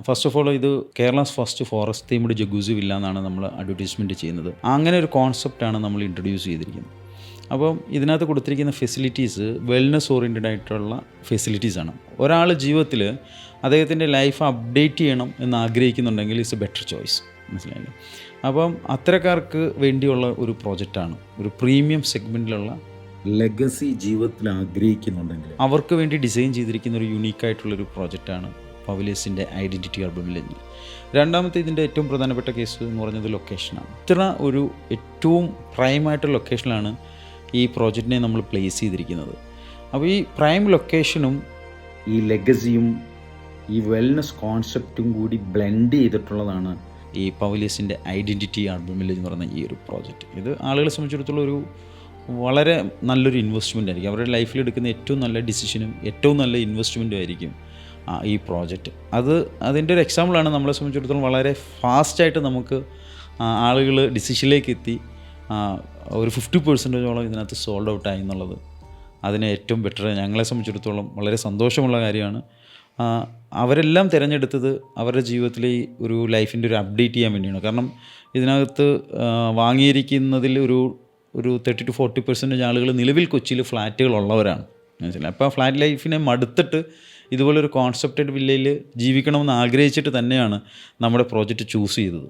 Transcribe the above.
First of all ഇത് Kerala's first forest themed jacuzzi villa എന്നാണ് നമ്മൾ അഡ്വർടൈസ്മെൻറ്റ് ചെയ്യുന്നത്. അങ്ങനെ ഒരു കോൺസെപ്റ്റാണ് നമ്മൾ ഇൻട്രൊഡ്യൂസ് ചെയ്തിരിക്കുന്നത്. അപ്പം ഇതിനകത്ത് കൊടുത്തിരിക്കുന്ന ഫെസിലിറ്റീസ് വെൽനെസ് ഓറിയൻറ്റഡ് ആയിട്ടുള്ള ഫെസിലിറ്റീസാണ്. ഒരാൾ ജീവിതത്തിൽ അദ്ദേഹത്തിൻ്റെ ലൈഫ് അപ്ഡേറ്റ് ചെയ്യണം എന്ന് ആഗ്രഹിക്കുന്നുണ്ടെങ്കിൽ ഇറ്റ്സ് എ ബെറ്റർ ചോയ്സ്. മനസ്സിലായില്ലേ? അപ്പം അത്തരക്കാർക്ക് വേണ്ടിയുള്ള ഒരു പ്രോജക്റ്റാണ്. ഒരു പ്രീമിയം സെഗ്മെൻറ്റിലുള്ള ലെഗസി ജീവിതത്തിൽ ആഗ്രഹിക്കുന്നുണ്ടെങ്കിൽ അവർക്ക് വേണ്ടി ഡിസൈൻ ചെയ്തിരിക്കുന്ന ഒരു യുണീക്കായിട്ടുള്ളൊരു പ്രോജക്റ്റാണ് പവലിയസിൻ്റെ ഐഡൻറ്റിറ്റി അർബൻ വില്ലേജ്. രണ്ടാമത്തെ ഇതിൻ്റെ ഏറ്റവും പ്രധാനപ്പെട്ട കേസ് എന്ന് പറഞ്ഞത് ലൊക്കേഷനാണ്. ഇത്ര ഒരു ഏറ്റവും പ്രൈമായിട്ടുള്ള ലൊക്കേഷനിലാണ് ഈ പ്രോജക്റ്റിനെ നമ്മൾ പ്ലേസ് ചെയ്തിരിക്കുന്നത്. അപ്പോൾ ഈ പ്രൈം ലൊക്കേഷനും ഈ ലെഗസിയും ഈ വെൽനെസ് കോൺസെപ്റ്റും കൂടി ബ്ലെൻഡ് ചെയ്തിട്ടുള്ളതാണ് ഈ പവലിയസിൻ്റെ ഐഡൻറ്റിറ്റി അർബൻ വില്ലേജ് എന്ന് പറയുന്ന ഈ ഒരു പ്രോജക്റ്റ്. ഇത് ആളുകളെ സംബന്ധിച്ചിടത്തോളം ഒരു വളരെ നല്ലൊരു ഇൻവെസ്റ്റ്മെൻ്റ് ആയിരിക്കും. അവരുടെ ലൈഫിൽ എടുക്കുന്ന ഏറ്റവും നല്ല ഡിസിഷനും ഏറ്റവും നല്ല ഇൻവെസ്റ്റ്മെൻറ്റും ആയിരിക്കും ഈ പ്രോജക്റ്റ്. അതിൻ്റെ ഒരു എക്സാമ്പിളാണ് നമ്മളെ സംബന്ധിച്ചിടത്തോളം വളരെ ഫാസ്റ്റായിട്ട് നമുക്ക് ആളുകൾ ഡിസിഷനിലേക്ക് എത്തി ഒരു 50% ഇതിനകത്ത് സോൾഡ് ഔട്ടായി എന്നുള്ളത് അതിന് ഏറ്റവും ബെറ്റർ. ഞങ്ങളെ സംബന്ധിച്ചിടത്തോളം വളരെ സന്തോഷമുള്ള കാര്യമാണ്. അവരെല്ലാം തിരഞ്ഞെടുത്തത് അവരുടെ ജീവിതത്തിലെ ഒരു ലൈഫിൻ്റെ ഒരു അപ്ഡേറ്റ് ചെയ്യാൻ വേണ്ടിയാണ്. കാരണം ഇതിനകത്ത് വാങ്ങിയിരിക്കുന്നതിൽ ഒരു 30 to 40% ആളുകൾ നിലവിൽ കൊച്ചിയിൽ ഫ്ലാറ്റുകളുള്ളവരാണ്. മനസ്സിലായി? അപ്പോൾ ഫ്ലാറ്റ് ലൈഫിനെ മടുത്തിട്ട് ഇതുപോലൊരു കോൺസെപ്റ്റഡ് വില്ലയിൽ ജീവിക്കണമെന്ന് ആഗ്രഹിച്ചിട്ട് തന്നെയാണ് നമ്മുടെ പ്രോജക്റ്റ് ചൂസ് ചെയ്തത്.